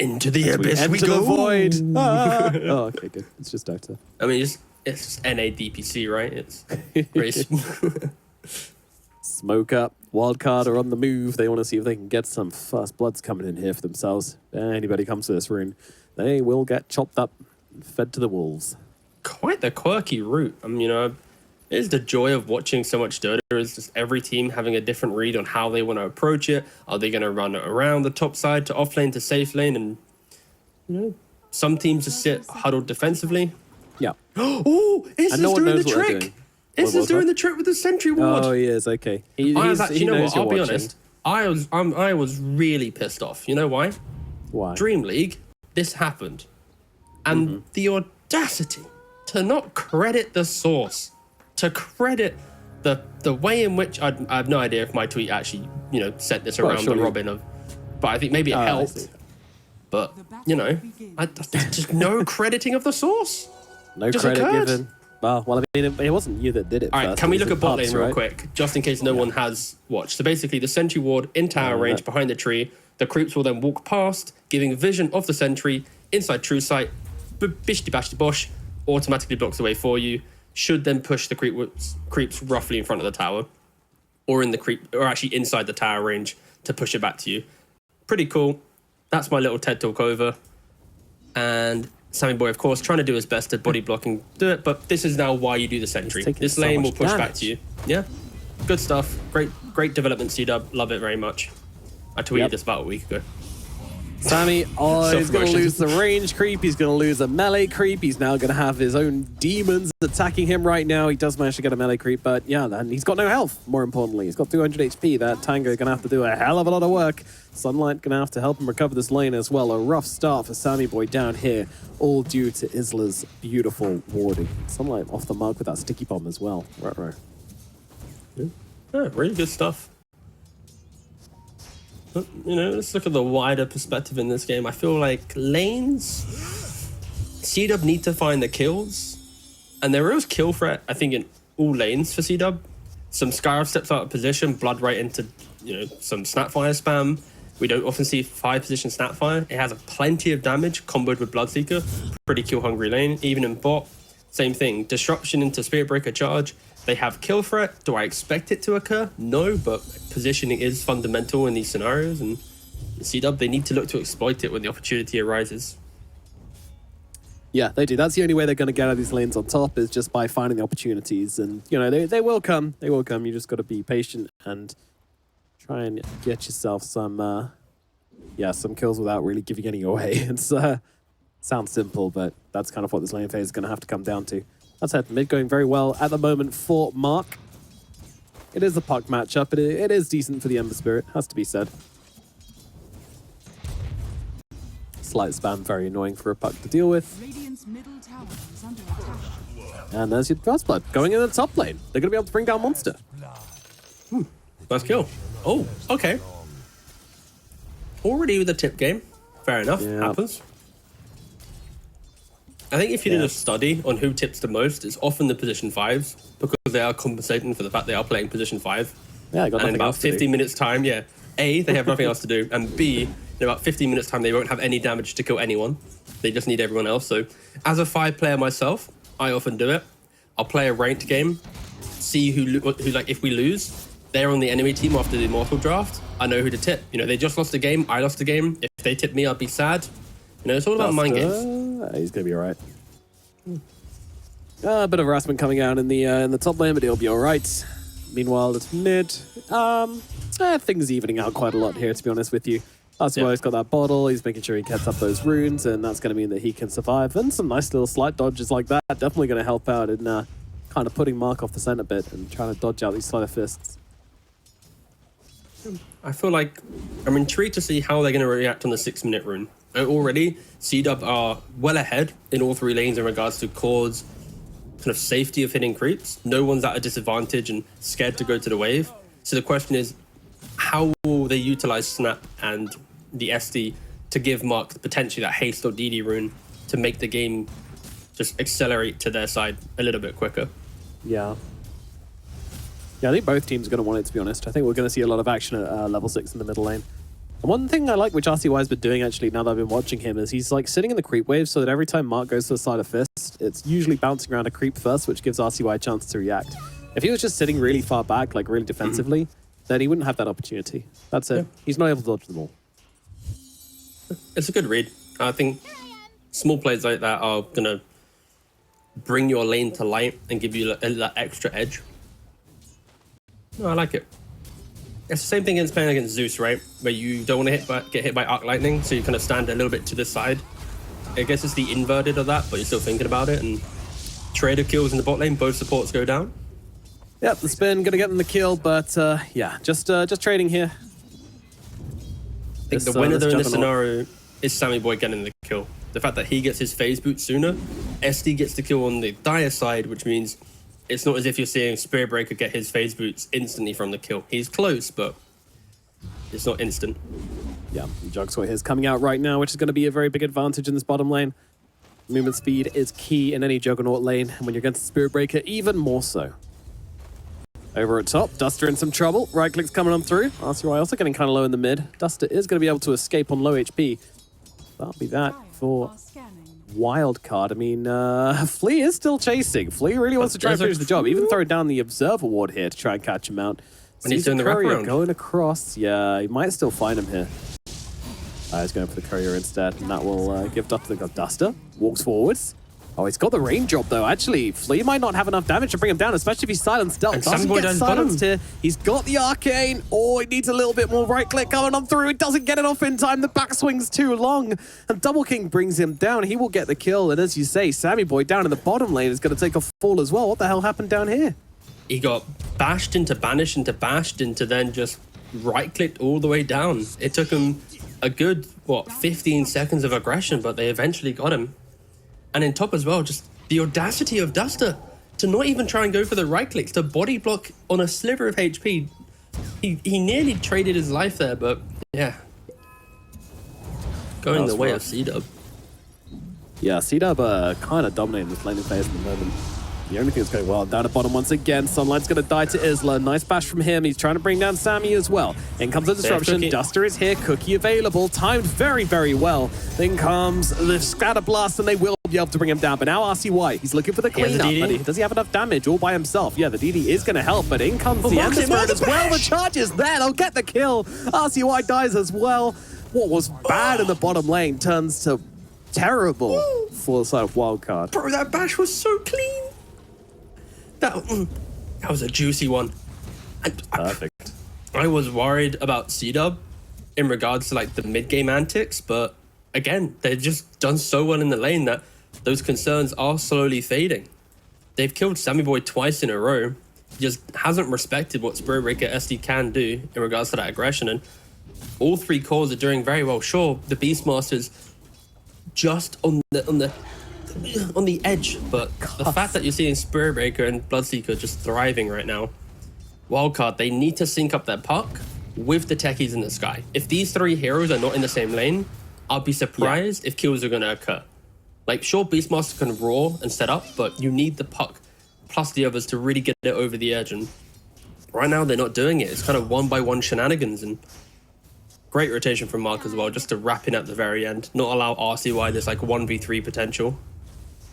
Into the abyss we Enter go. the void. Ah. Oh, okay, good. It's just Dota. I mean, it's just NA DPC, right? It's very Smoke up. Wildcard are on the move. They want to see if they can get some first bloods coming in here for themselves. Anybody comes to this rune, they will get chopped up and fed to the wolves. quite the quirky route. You know, it is the joy of watching so much Dota is just every team having a different read on how they want to approach it. Are they going to run around the top side to off lane to safe lane? And, you know, some teams just sit huddled defensively. Yeah. Oh, Issa's doing the trick. Issa's doing the trick with the sentry ward. Oh, he is. Okay. You know what? I'll be honest. I was really pissed off. You know why? Why? Dream League, this happened. And the audacity to not credit the source, to credit the way in which I have no idea if my tweet actually, you know, sent this around the Robin of, but I think maybe it helped. But, you know, just no crediting of the source. No credit given. Well, I mean, it wasn't you that did it. All right, can we look at bot lane real quick, just in case no one has watched? So basically, the sentry ward in tower range behind the tree, the creeps will then walk past, giving vision of the sentry inside true sight. Bishty bashty bosh automatically blocks the way for you. Should then push the creeps roughly in front of the tower, or in the or actually inside the tower range to push it back to you. Pretty cool. That's my little TED talk over. And Sammy Boy, of course, trying to do his best to body block and do it, but this is now why you do the sentry. This lane will push back to you. Yeah, good stuff. Great development, CDUB. Love it very much. I tweeted this about a week ago. Sammy, he's going to lose the range creep. He's going to lose a melee creep. He's now going to have his own demons attacking him right now. He does manage to get a melee creep, but yeah, and he's got no health, more importantly. He's got 200 HP. That Tango is going to have to do a hell of a lot of work. Sunlight going to have to help him recover this lane as well. A rough start for Sammy Boy down here, all due to Isla's beautiful warding. Sunlight off the mark with that sticky bomb as well. Right. Yeah, really good stuff. But, you know, let's look at the wider perspective in this game. I feel like lanes, CDUB need to find the kills. And there is kill threat, I think, in all lanes for CDUB. Some Scarab steps out of position, blood right into, you know, some Snapfire spam. We don't often see 5-position Snapfire. It has plenty of damage, comboed with Bloodseeker. Pretty kill-hungry lane. Even in bot, same thing. Disruption into Spirit Breaker charge. They have kill threat. Do I expect it to occur? No, but positioning is fundamental in these scenarios, and CDUB, they need to look to exploit it when the opportunity arises. Yeah, they do. That's the only way they're going to get out of these lanes on top, is just by finding the opportunities. And, you know, they will come. They will come. You just got to be patient and try and get yourself some, some kills without really giving any away. It's sounds simple, but that's kind of what this lane phase is going to have to come down to. That's it. Mid going very well at the moment for Mark. It is a puck matchup, but it is decent for the Ember Spirit, has to be said. Slight spam, very annoying for a puck to deal with. And there's your first blood going in the top lane. They're going to be able to bring down Monster. Nice kill. Oh, okay. Already with the tip game. Fair enough. Yeah. Happens. I think if you did a study on who tips the most, it's often the position 5s, because they are compensating for the fact they are playing position 5. Yeah, I got and in about 15 minutes time, A, they have nothing else to do, and B, in about 15 minutes time, they won't have any damage to kill anyone. They just need everyone else. So as a 5 player myself, I often do it. I'll play a ranked game, see who like, if we lose, they're on the enemy team after the Immortal draft. I know who to tip. You know, they just lost a game, I lost a game. If they tip me, I'd be sad. You know, it's all about mind games. He's going to be all right. A bit of harassment coming out in the top lane, but he'll be all right. Meanwhile, it's mid. Things evening out quite a lot here, to be honest with you. That's why he's got that bottle. He's making sure he gets up those runes, and that's going to mean that he can survive. And some nice little slight dodges like that definitely going to help out in kind of putting Mark off the center bit and trying to dodge out these slider fists. I feel like I'm intrigued to see how they're going to react on the 6-minute rune. Already, CDUB are well ahead in all 3 lanes in regards to Cord's kind of safety of hitting creeps. No one's at a disadvantage and scared to go to the wave. So the question is, how will they utilize Snap and the SD to give Mark potentially that haste or DD rune to make the game just accelerate to their side a little bit quicker? Yeah. Yeah, I think both teams are going to want it, to be honest. I think we're going to see a lot of action at level 6 in the middle lane. And one thing I like which RCY has been doing actually now that I've been watching him is he's like sitting in the creep wave so that every time Mark goes to the side of fist, it's usually bouncing around a creep first, which gives RCY a chance to react. If he was just sitting really far back, like really defensively, then he wouldn't have that opportunity. That's it. Yeah. He's not able to dodge them all. It's a good read. I think small plays like that are going to bring your lane to light and give you that extra edge. No, I like it. It's the same thing against playing against Zeus, right? Where you don't want to get hit by arc lightning, so you kind of stand a little bit to the side. I guess it's the inverted of that, but you're still thinking about it. And Trader kills in the bot lane, both supports go down. Yep, the spin gonna get them the kill, but yeah, just trading here. I think the winner though in this scenario is Sammy Boy getting the kill. The fact that he gets his phase boot sooner, SD gets the kill on the Dire side, which means it's not as if you're seeing Spirit Breaker get his phase boots instantly from the kill. He's close, but it's not instant. Yeah, Jugsway is coming out right now, which is going to be a very big advantage in this bottom lane. Movement speed is key in any Juggernaut lane, and when you're against Spirit Breaker, even more so. Over at top, Duster in some trouble. Right click's coming on through. RCY also getting kind of low in the mid. Duster is going to be able to escape on low HP. That'll be that for Wildcard. I mean, Flea is still chasing. Flea really wants to try and finish the job. Even throw down the Observer Ward here to try and catch him out. And he's doing the wraparound. Going across. Yeah, he might still find him here. He's going for the courier instead, and that will give Duster the Duster. Walks forwards. Oh, he's got the rain drop though. Actually, Flea might not have enough damage to bring him down, especially if he's silenced stealth. And doesn't get silenced here. He's got the arcane. Oh, he needs a little bit more right click coming on through. It doesn't get it off in time. The backswing's too long. And Double King brings him down. He will get the kill. And as you say, Sammy Boy down in the bottom lane is going to take a fall as well. What the hell happened down here? He got bashed into banish into bashed into then just right clicked all the way down. It took him a good, what, 15 seconds of aggression, but they eventually got him. And in top as well, just the audacity of Duster to not even try and go for the right clicks, to body block on a sliver of HP. He nearly traded his life there, but yeah. Going the way of CDUB. Yeah, CDUB kind of dominating this laning phase at the moment. The only thing that's going well, down at bottom once again. Sunlight's going to die to Isla. Nice bash from him. He's trying to bring down Sammy as well. In comes the disruption. Duster is here. Cookie available. Timed very, very well. Then comes the scatter blast, and they will be able to bring him down. But now RCY, he's looking for the cleanup. Does he have enough damage all by himself? Yeah, the DD is going to help, but in comes the Ember Spirit as well. The charge is there. They'll get the kill. RCY dies as well. What was bad in the bottom lane turns to terrible for the side of Wildcard. Bro, that bash was so clean. That was a juicy one. Perfect. I was worried about CDUB in regards to like the mid-game antics, but again, they've just done so well in the lane that those concerns are slowly fading. They've killed Sammy Boy twice in a row. He just hasn't respected what Spirit Breaker SD can do in regards to that aggression, and all three cores are doing very well. Sure, the Beastmaster's just on the edge, but the fact that you're seeing Spirit Breaker and Bloodseeker just thriving right now, Wildcard, they need to sync up their puck with the techies in the sky. If these three heroes are not in the same lane, I'll be surprised if kills are going to occur. Like, sure, Beastmaster can roar and set up, but you need the puck plus the others to really get it over the edge, and right now they're not doing it. It's kind of one-by-one shenanigans, and great rotation from Mark as well, just to wrap in at the very end, not allow RCY this like 1v3 potential.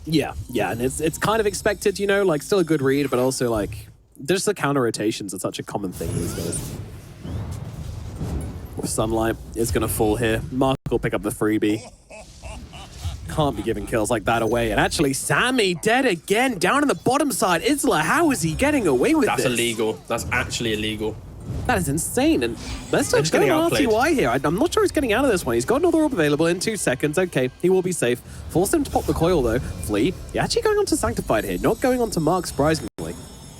Yeah, and it's kind of expected, you know, like still a good read, but also like just the counter rotations are such a common thing these days. Sunlight is going to fall here. Mark will pick up the freebie. Can't be giving kills like that away. And actually, Sammy dead again down on the bottom side. Isla, how is he getting away with this? That's illegal. That's actually illegal. That is insane. And let's start going on RTY here. I'm not sure he's getting out of this one. He's got another orb available in 2 seconds. Okay, he will be safe. Force him to pop the coil, though. Flea, you're actually going on to Sanctified here. Not going on to Mark, surprisingly.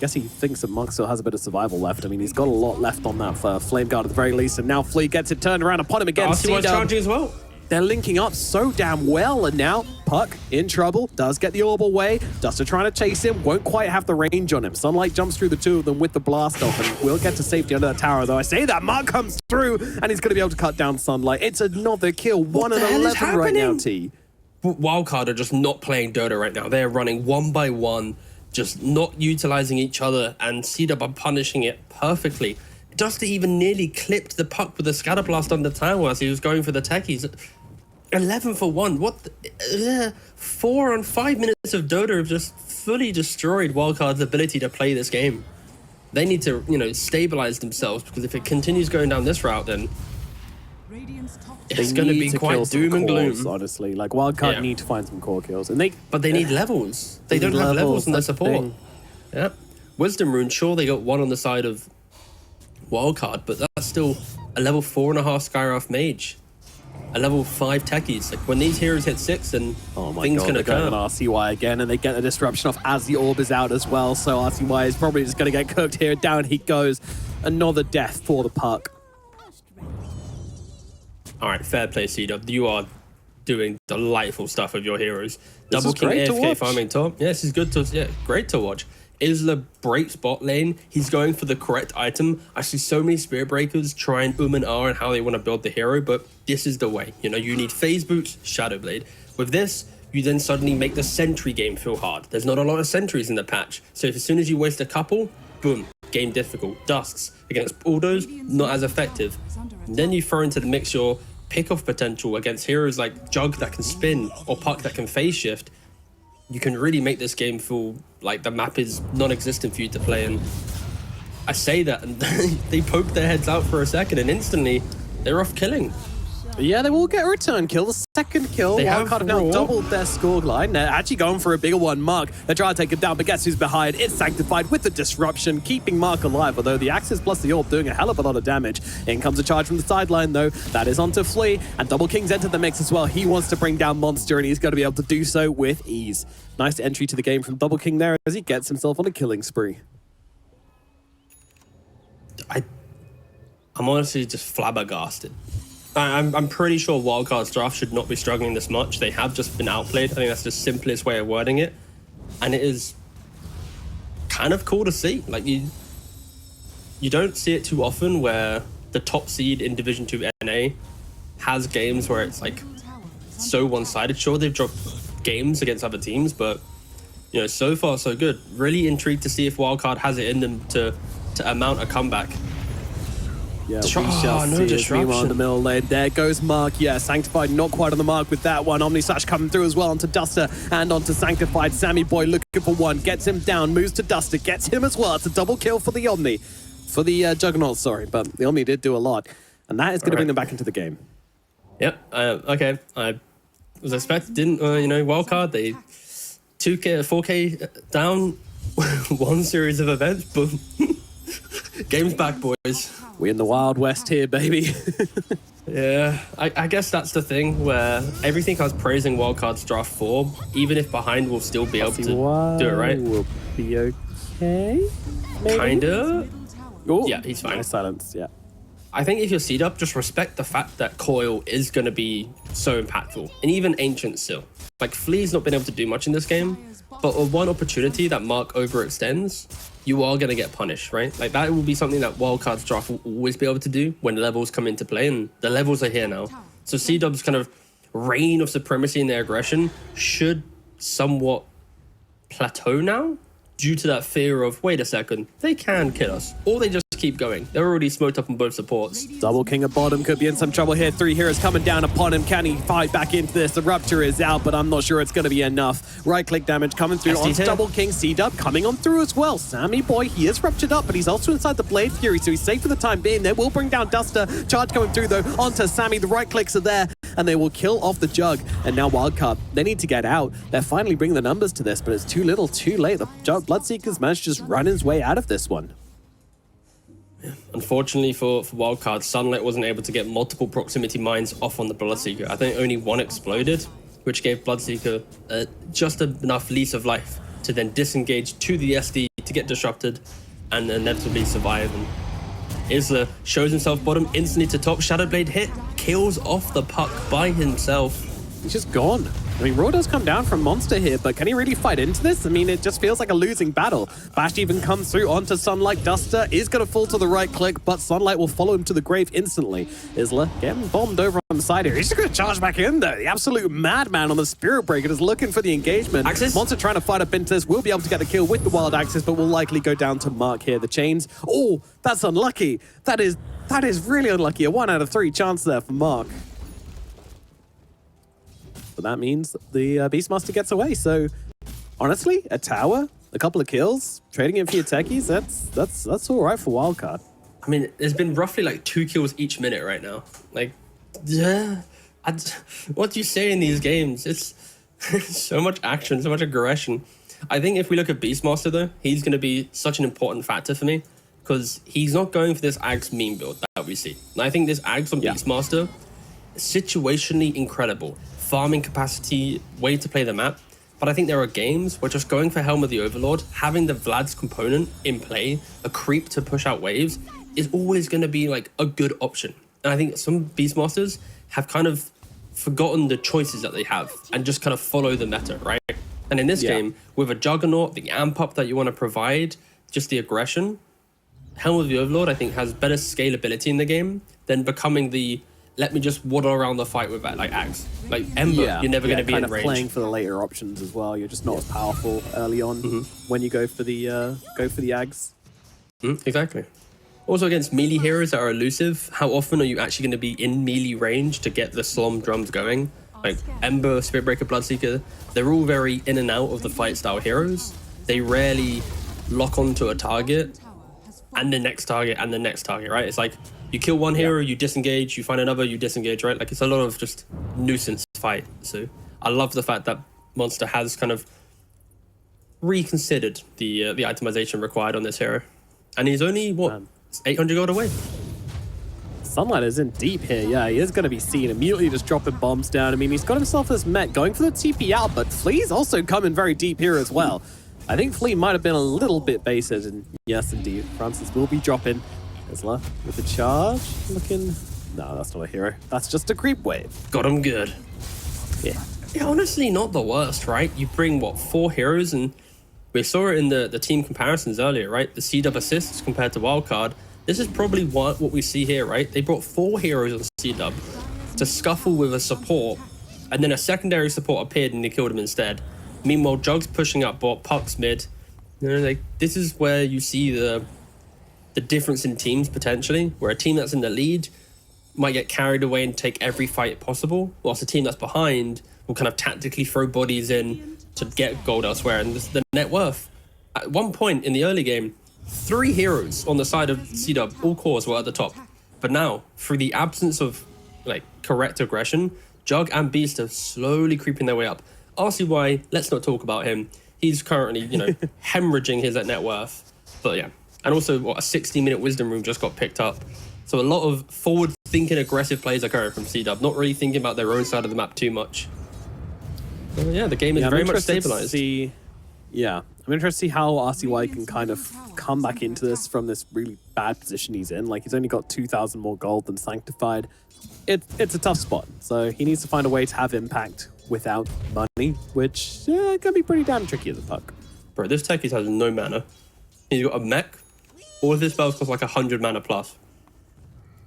Guess he thinks that Mark still has a bit of survival left. I mean, he's got a lot left on that Flame Guard at the very least. And now Flea gets it turned around upon him again. RTY's charging as well. They're linking up so damn well, and now Puck in trouble, does get the orb away. Duster trying to chase him, won't quite have the range on him. Sunlight jumps through the two of them with the blast off, and will get to safety under that tower, though. I say that, Mark comes through, and he's going to be able to cut down Sunlight. It's another kill, 1 and 11 right now, T. Wildcard are just not playing Dota right now. They're running one by one, just not utilizing each other, and CDUB are punishing it perfectly. Duster even nearly clipped the puck with a scatter blast on the tower as he was going for the techies. 11 for 1. What? 4 on 5 minutes of Dota have just fully destroyed Wildcard's ability to play this game. They need to, you know, stabilize themselves, because if it continues going down this route, then it's going to be quite doom and gloom. Honestly, like Wildcard need to find some core kills, and but they need levels. They don't have levels in their support. Yeah, Wisdom Rune. Sure, they got one on the side of Wildcard, but that's still a level 4.5 Skywrath Mage, a level 5 techies. Like when these heroes hit 6, then things can occur. Going on RCY again, and they get the disruption off as the orb is out as well. So RCY is probably just going to get cooked here. Down he goes. Another death for the puck. All right, fair play, CDUB. You are doing delightful stuff with your heroes. Double King AFK farming top. Yeah, this is good to great to watch. Isla breaks bot lane. He's going for the correct item. I see so many Spirit Breakers trying and R and how they want to build the hero, but this is the way. You know, you need Phase Boots, Shadow Blade. With this, you then suddenly make the Sentry game feel hard. There's not a lot of Sentries in the patch, so if as soon as you waste a couple, boom, game difficult. Dusks against Bulldoze, not as effective. And then you throw into the mix your pick-off potential against heroes like Jug that can spin or Puck that can phase shift. You can really make this game feel like the map is non-existent for you to play. And I say that, and they poke their heads out for a second, and instantly they're off killing. Yeah, they will get a return kill. The second kill. Wildcard have now doubled their scoreline. They're actually going for a bigger one. Mark, they're trying to take him down, but guess who's behind? It's Sanctified with the disruption, keeping Mark alive, although the Axis plus the Orb doing a hell of a lot of damage. In comes a charge from the sideline, though. That is onto Flea, and Double King's entered the mix as well. He wants to bring down Monster, and he's going to be able to do so with ease. Nice entry to the game from Double King there as he gets himself on a killing spree. I'm honestly just flabbergasted. I'm pretty sure Wildcard's draft should not be struggling this much. They have just been outplayed. I think that's the simplest way of wording it. And it is kind of cool to see. Like, you don't see it too often where the top seed in Division 2 NA has games where it's like so one-sided. Sure, they've dropped games against other teams, but you know, so far so good. Really intrigued to see if Wildcard has it in them to mount a comeback. Yeah, we shall see. Meanwhile, in the middle lane, there goes Mark. Yeah, Sanctified not quite on the mark with that one. Omni Slash coming through as well onto Duster and onto Sanctified. Sammy Boy looking for one, gets him down, moves to Duster, gets him as well. It's a double kill for the Omni. For the Juggernaut, sorry, but the Omni did do a lot. And that is going to bring them back into the game. Yep, okay. I was expecting, you know, Wildcard, they 2K, 4K down, one series of events, boom. Game's back, boys. We're in the Wild West here, baby. Yeah, I guess that's the thing where everything I was praising Wildcard's draft for, even if behind, we'll still be able to do it right. Will be okay. Maybe? Kinda. Ooh, yeah, he's fine. Nice silence. Yeah. I think if you're CDUB, just respect the fact that Coil is going to be so impactful, and even Ancient still. Like, Flea's not been able to do much in this game, but with one opportunity that Mark overextends, you are going to get punished, right? Like, that will be something that Wildcard's draft will always be able to do when levels come into play, and the levels are here now. So CDUB's kind of reign of supremacy in their aggression should somewhat plateau now, due to that fear of, wait a second, they can kill us, or they just keep going. They're already smoked up on both supports. Double King at bottom could be in some trouble here. 3 heroes coming down upon him. Can he fight back into this? The Rupture is out, but I'm not sure it's going to be enough. Right-click damage coming through on Double King. CDUB coming on through as well. Sammy Boy, he is ruptured up, but he's also inside the Blade Fury, so he's safe for the time being. They will bring down Duster. Charge coming through, though, onto Sammy. The right-clicks are there, and they will kill off the Jug. And now Wildcard, they need to get out. They're finally bringing the numbers to this, but it's too little, too late. The Bloodseeker's managed to just run his way out of this one. Unfortunately for Wildcard, Sunlight wasn't able to get multiple proximity mines off on the Bloodseeker. I think only one exploded, which gave Bloodseeker just enough lease of life to then disengage to the SD to get disrupted and inevitably survive. And Isla shows himself bottom, instantly to top. Shadowblade hit, kills off the puck by himself. He's just gone. I mean, Raw does come down from Monster here, but can he really fight into this? I mean, it just feels like a losing battle. Bash even comes through onto Sunlight. Duster is going to fall to the right click, but Sunlight will follow him to the grave instantly. Isla getting bombed over on the side here. He's just going to charge back in there. The absolute madman on the Spirit Breaker is looking for the engagement. Axis. Monster trying to fight up into this. Will be able to get the kill with the Wild Axis, but will likely go down to Mark here. The chains. Oh, that's unlucky. That is really unlucky. A 1 out of 3 chance there for Mark. But that means the Beastmaster gets away. So, honestly, a tower, a couple of kills, trading in for your techies, that's all right for Wildcard. I mean, there's been roughly like 2 kills each minute right now. Like, yeah, what do you say in these games? It's so much action, so much aggression. I think if we look at Beastmaster, though, he's going to be such an important factor for me because he's not going for this Ags meme build that we see. And I think this Ags on Beastmaster, situationally incredible. Farming capacity, way to play the map. But I think there are games where just going for Helm of the Overlord, having the Vlad's component in play, a creep to push out waves, is always going to be like a good option. And I think some Beastmasters have kind of forgotten the choices that they have and just kind of follow the meta, right? And in this game, with a Juggernaut, the amp up that you want to provide, just the aggression, Helm of the Overlord, I think, has better scalability in the game than becoming the let me just waddle around the fight with that, like Ags. Like Ember, you're never going to be in range. Playing for the later options as well. You're just not as powerful early on when you go for the Ags. Exactly. Also against melee heroes that are elusive, how often are you actually going to be in melee range to get the Slom drums going? Like Ember, Spirit Breaker, Bloodseeker, they're all very in and out of the fight style heroes. They rarely lock onto a target and the next target and the next target, right? It's like you kill one hero, you disengage, you find another, you disengage, right? Like it's a lot of just nuisance fight. So I love the fact that Monster has kind of reconsidered the itemization required on this hero. And he's only, 800 gold away. Sunlight is in deep here. Yeah, he is going to be seen immediately just dropping bombs down. I mean, he's got himself this mech going for the TP out, but Flea's also coming very deep here as well. I think Flea might have been a little bit baited, and yes, indeed, Francis will be dropping. Isla with the charge, looking... No, that's not a hero. That's just a creep wave. Got him good. Yeah. Yeah, honestly, not the worst, right? You bring, 4 heroes, and we saw it in the team comparisons earlier, right? The CDUB assists compared to Wildcard. This is probably what we see here, right? They brought 4 heroes on CDUB to scuffle with a support, and then a secondary support appeared and they killed him instead. Meanwhile, Jug's pushing up bot, Puck's mid. You know, like, this is where you see the difference in teams potentially, where a team that's in the lead might get carried away and take every fight possible, whilst a team that's behind will kind of tactically throw bodies in to get gold elsewhere. And this, the net worth. At one point in the early game, 3 heroes on the side of CDUB, all cores were at the top. But now, through the absence of like correct aggression, Jug and Beast are slowly creeping their way up. RCY, let's not talk about him. He's currently, hemorrhaging his net worth. But yeah. And also, a 60-minute Wisdom Room just got picked up. So a lot of forward-thinking, aggressive plays are coming from CDUB, not really thinking about their own side of the map too much. So yeah, the game is very much stabilized. I'm interested to see how RCY can kind of come back into this from this really bad position he's in. Like, he's only got 2,000 more gold than Sanctified. It's a tough spot. So he needs to find a way to have impact without money, which can be pretty damn tricky as a puck. Bro, this Techies has no mana. He's got a mech. All of his spells cost like 100 mana plus.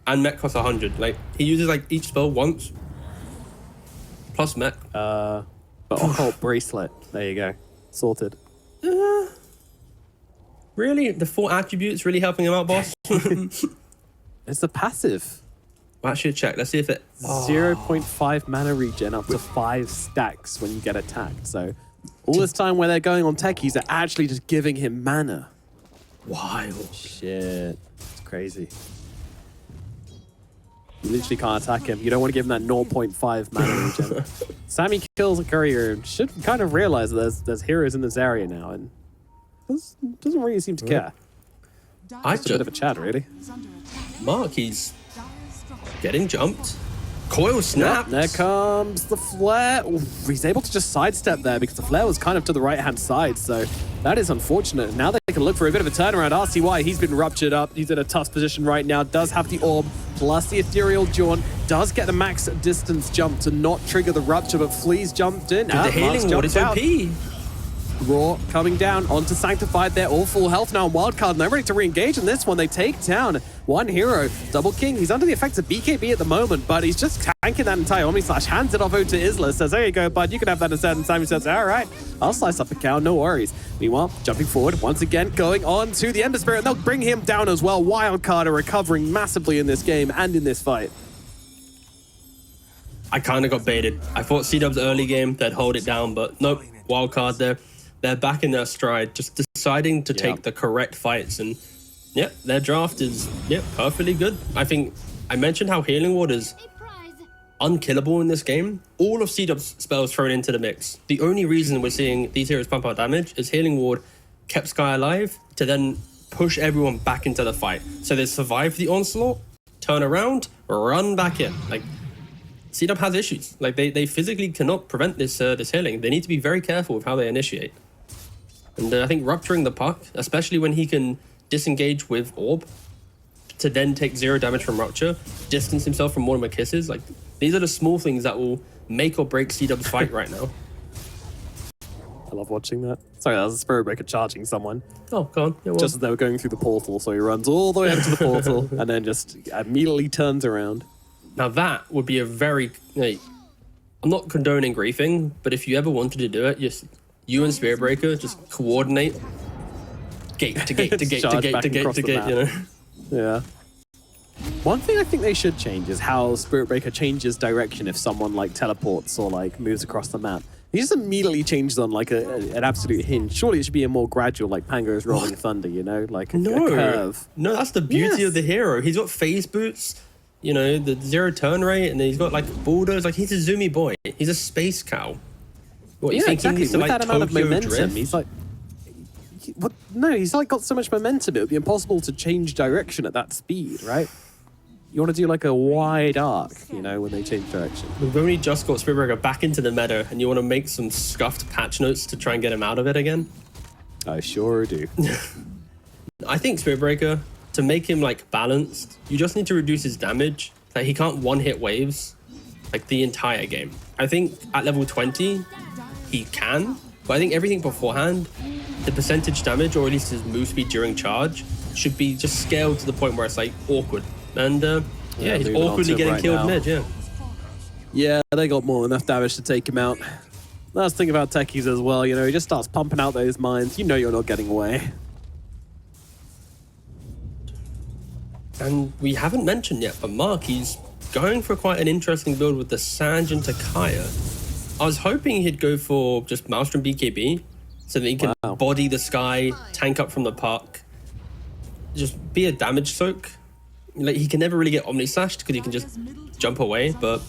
And mech costs 100. Like, he uses like each spell once. Plus mech. But occult bracelet. There you go. Sorted. Really? The 4 attributes really helping him out, boss? It's the passive. Well, actually, check. Let's see if it... 0.5 mana regen up to 5 stacks when you get attacked. So all this time where they're going on techies, they're actually just giving him mana. Wild. Shit. It's crazy. You literally can't attack him. You don't want to give him that 0.5 mana regen. Sammy kills a courier and should kind of realize that there's heroes in this area now and doesn't really seem to care. I It's a bit of a chat, really. Mark, he's getting jumped. Coil snapped. There comes the flare. Ooh, he's able to just sidestep there because the flare was kind of to the right-hand side, so that is unfortunate. Now they can look for a bit of a turnaround. RCY, he's been ruptured up. He's in a tough position right now. Does have the orb, plus the ethereal jaunt. Does get the max distance jump to not trigger the rupture, but Flea's jumped in. The healing ward is OP. Raw coming down onto Sanctified. They're all full health now on Wildcard, and they're ready to re-engage in this one. They take down one hero. Double King, he's under the effects of BKB at the moment, but he's just tanking that entire Omni Slash. Hands it off over to Isla. Says, there you go, bud. You can have that in a certain time. He says, all right, I'll slice up a cow, no worries. Meanwhile, jumping forward, once again, going on to the Ember Spirit, and they'll bring him down as well. Wildcard are recovering massively in this game and in this fight. I kind of got baited. I thought CDUB's early game, they'd hold it down, but nope, Wildcard there. They're back in their stride, just deciding to take the correct fights. And yeah, their draft is perfectly good. I think I mentioned how Healing Ward is unkillable in this game. All of CDUB's spells thrown into the mix. The only reason we're seeing these heroes pump out damage is Healing Ward kept Sky alive to then push everyone back into the fight. So they survive the onslaught, turn around, run back in. Like, CDUB has issues. Like, they physically cannot prevent this healing. They need to be very careful with how they initiate. And I think rupturing the puck, especially when he can disengage with Orb to then take 0 damage from Rupture, distance himself from Mortimer Kisses, like, these are the small things that will make or break CDUB's fight right now. I love watching that. Sorry, that was a Spirit Breaker charging someone. Oh, go on. Yeah, well. Just as they were going through the portal, so he runs all the way up to the portal and then just immediately turns around. Now that would be a very... Like, I'm not condoning griefing, but if you ever wanted to do it, just... You and Spirit Breaker just coordinate gate to gate to gate to gate to gate to gate, you know? Yeah. One thing I think they should change is how Spirit Breaker changes direction if someone like teleports or like moves across the map. He just immediately changes on like an absolute hinge. Surely it should be a more gradual, like Pango's Rolling Thunder, you know? Like a curve. No, that's the beauty of the hero. He's got phase boots, you know, the 0 turn rate, and then he's got like boulders. Like, he's a zoomy boy. He's a space cow. What, you think exactly. he needs to, with like, that amount of momentum, drift? he's like... What? No, he's like got so much momentum, it would be impossible to change direction at that speed, right? You want to do like a wide arc, you know, when they change direction. We've only just got Spirit Breaker back into the meta, and you want to make some scuffed patch notes to try and get him out of it again? I sure do. I think Spirit Breaker, to make him like balanced, you just need to reduce his damage. Like, he can't one-hit waves like the entire game. I think at level 20, he can, but I think everything beforehand, the percentage damage, or at least his move speed during charge, should be just scaled to the point where it's like awkward. And yeah, he's awkwardly getting killed mid, Yeah, they got more than enough damage to take him out. That's the thing about techies as well, you know, he just starts pumping out those mines, you know you're not getting away. And we haven't mentioned yet, but Mark, he's going for quite an interesting build with the Sanj and Takaya. I was hoping he'd go for just Maelstrom BKB, so that he can body the Sky, tank up from the puck, just be a damage soak. Like, he can never really get Omni Slashed because he can just jump away, but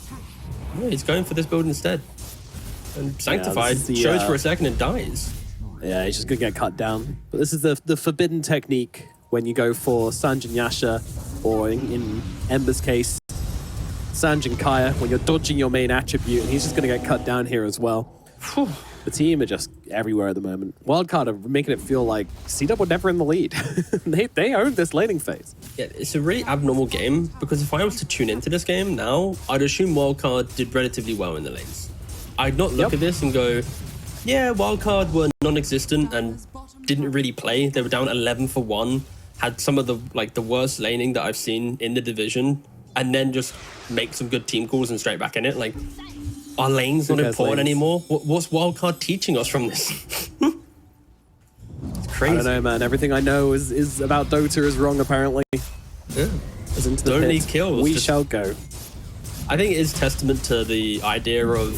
yeah, he's going for this build instead. And Sanctified shows for a second and dies. Yeah, he's just gonna get cut down. But this is the forbidden technique when you go for Sanj and Yasha, or in Ember's case, Sanj and Kaya, when you're dodging your main attribute, and he's just gonna get cut down here as well. The team are just everywhere at the moment. Wildcard are making it feel like CDUB were never in the lead. they own this laning phase. Yeah, it's a really abnormal game, because if I was to tune into this game now, I'd assume Wildcard did relatively well in the lanes. I'd not look at this and go, yeah, Wildcard were non-existent and didn't really play. They were down 11 for 1, had some of the worst laning that I've seen in the division, and then just make some good team calls and straight back in it. Like, are lanes not important anymore? What's Wildcard teaching us from this? It's crazy. I don't know, man. Everything I know is about Dota is wrong, apparently. Yeah. Don't need kills. We shall go. I think it is testament to the idea of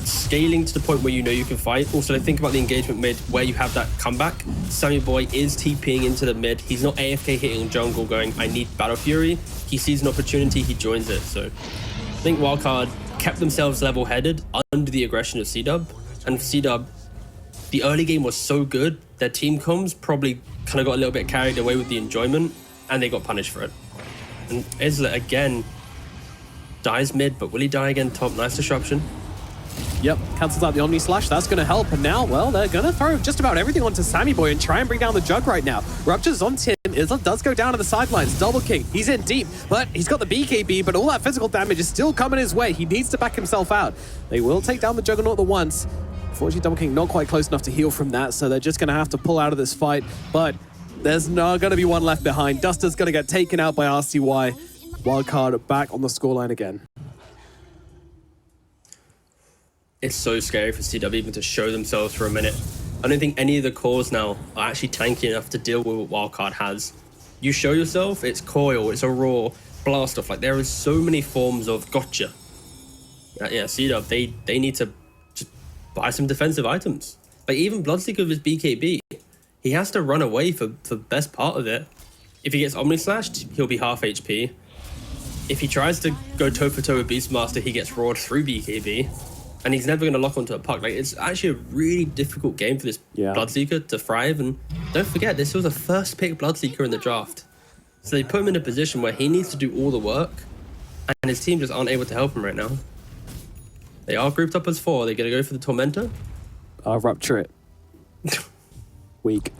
scaling to the point where you know you can fight. Also, think about the engagement mid where you have that comeback. Sammy Boy is TPing into the mid. He's not AFK hitting jungle going, I need Battle Fury. He sees an opportunity, he joins it. So I think Wildcard kept themselves level-headed under the aggression of CDUB. And CDUB, the early game was so good, their team comms probably kind of got a little bit carried away with the enjoyment, and they got punished for it. And Isla, again, Dies mid, but will he die again top? Nice disruption. Yep, cancels out the Omni Slash. That's going to help. And now, well, they're going to throw just about everything onto Sammy Boy and try and bring down the Jug right now. Rupture's on Tim. Izzla does go down to the sidelines. Double King. He's in deep, but he's got the BKB, but all that physical damage is still coming his way. He needs to back himself out. They will take down the Juggernaut the once. Unfortunately, Double King not quite close enough to heal from that, so they're just going to have to pull out of this fight. But there's not going to be one left behind. Duster's going to get taken out by RCY. Wildcard back on the scoreline again. It's so scary for CDUB even to show themselves for a minute. I don't think any of the cores now are actually tanky enough to deal with what Wildcard has. You show yourself, it's coil, it's a raw, blast off. Like, there is so many forms of gotcha. Yeah, CDUB, they need to just buy some defensive items. Like, even Bloodseeker with his BKB, he has to run away for the best part of it. If he gets Omni Slashed, he'll be half HP. If he tries to go toe-for-toe with Beastmaster, he gets roared through BKB. And he's never going to lock onto a puck. Like, it's actually a really difficult game for this Bloodseeker to thrive. And don't forget, this was a first pick Bloodseeker in the draft. So they put him in a position where he needs to do all the work. And his team just aren't able to help him right now. They are grouped up as 4. They're going to go for the Tormentor. I'll rupture it. Weak.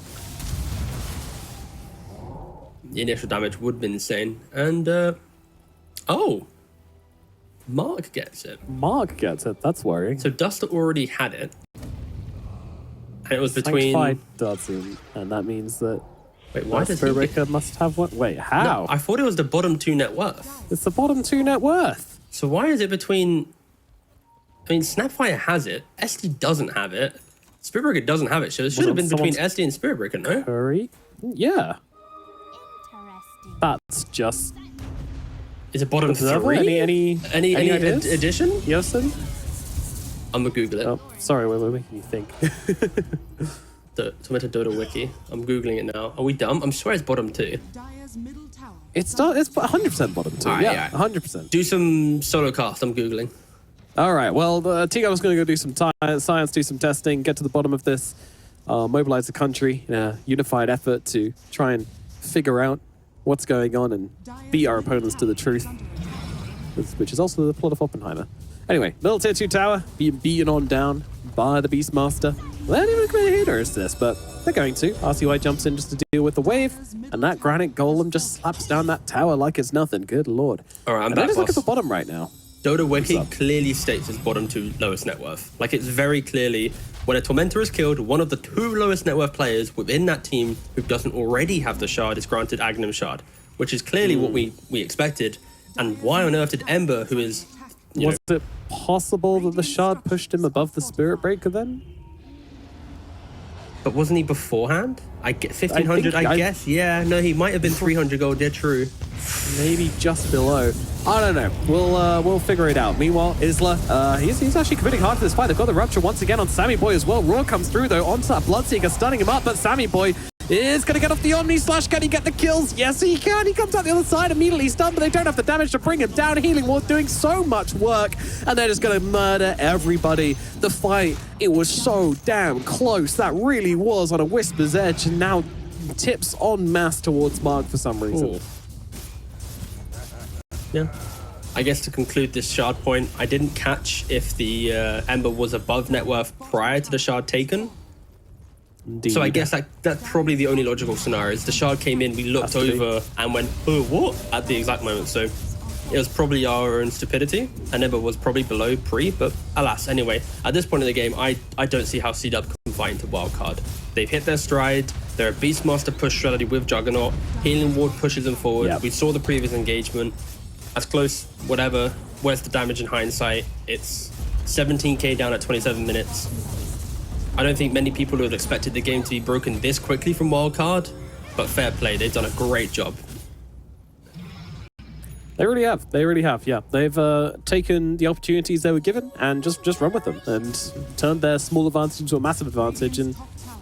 The initial damage would have been insane. And, oh! Mark gets it. Mark gets it. That's worrying. So Duster already had it. And it was between... Sanctified doesn't. And that means that... Wait, why does he get... must have one? Wait, how? No, I thought it was the bottom 2 net worth. It's the bottom 2 net worth. So why is it between... I mean, Snapfire has it. SD doesn't have it. Spiritbreaker doesn't have it. So it should have been between SD and Spiritbreaker, no? Curry? Yeah. That's just... Is it bottom 3? Any ideas? Addition? Yosin? I'm gonna Google it. Oh, sorry, we're making you think. The Tomato Dota wiki. I'm Googling it now. Are we dumb? I'm sure it's bottom 2. It's 100% bottom 2. Right, yeah, 100%. Do some solo cast. I'm Googling. All right, well, Tigo was going to go do some science, do some testing, get to the bottom of this, mobilize the country in a unified effort to try and figure out what's going on and beat our opponents to the truth, which is also the plot of Oppenheimer. Anyway, little tier 2 tower being beaten on down by the Beastmaster. They don't even commit a hit notice this, but they're going to. RCY jumps in just to deal with the wave, and that granite golem just slaps down that tower like it's nothing. Good lord. All right, I'm back. Let's look at the bottom right now. Dota wiki clearly states its bottom 2 lowest net worth. Like, it's very clearly, when a Tormentor is killed, one of the 2 lowest net worth players within that team who doesn't already have the shard is granted Agnum Shard, which is clearly what we expected. And why on earth did Ember, who is... Was it possible that the shard pushed him above the Spirit Breaker then? But wasn't he beforehand? I get 1500, I guess. Yeah, no, he might have been 300 gold. Yeah, true. Maybe just below. I don't know. We'll figure it out. Meanwhile, Izzla, he's actually committing hard to this fight. They've got the rupture once again on Sammy Boy as well. Roar comes through though onto that Bloodseeker, stunning him up, but Sammy Boy is going to get off the Omni Slash. Can he get the kills? Yes, he can. He comes out the other side, immediately stunned, but they don't have the damage to bring him down. Healing Ward doing so much work, and they're just going to murder everybody. The fight, it was so damn close. That really was on a whisper's edge, and now tips en masse towards Mark for some reason. Ooh. Yeah. I guess to conclude this shard point, I didn't catch if the Ember was above net worth prior to the shard taken. Indeed. So I guess that's probably the only logical scenario. Is the shard came in, we looked over and went, oh, what? At the exact moment. So it was probably our own stupidity. And Ember was probably below pre, but alas. Anyway, at this point in the game, I don't see how CDUB can fight into Wildcard. They've hit their stride. They're a Beastmaster push strategy with Juggernaut. Healing Ward pushes them forward. Yep. We saw the previous engagement. As close, whatever. Where's the damage in hindsight? It's 17k down at 27 minutes. I don't think many people would have expected the game to be broken this quickly from Wildcard, but fair play. They've done a great job. They really have. They really have, yeah. They've taken the opportunities they were given and just run with them and turned their small advantage into a massive advantage and,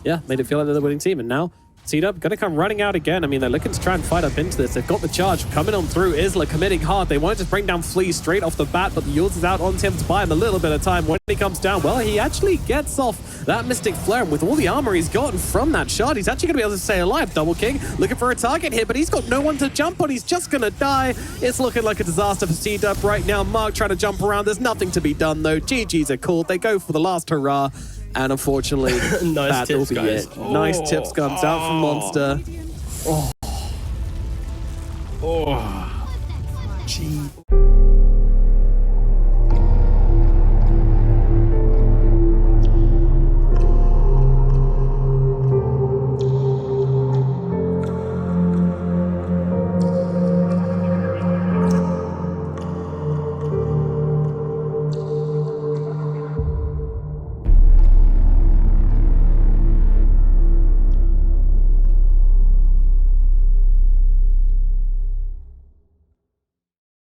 yeah, made it feel like they're the winning team. And now CDUB going to come running out again. I mean, they're looking to try and fight up into this. They've got the charge coming on through. Isla committing hard. They want to just bring down Flea straight off the bat, but the Yules is out on him to buy him a little bit of time. When he comes down, well, he actually gets off that Mystic Flare. And with all the armor he's gotten from that shard, he's actually going to be able to stay alive. Double King looking for a target here, but he's got no one to jump on. He's just going to die. It's looking like a disaster for CDUB right now. Mark trying to jump around. There's nothing to be done, though. GG's are called. They go for the last hurrah. And unfortunately, nice that'll tips, be guys. it. Nice tips comes out from Monster. Oh. Gee.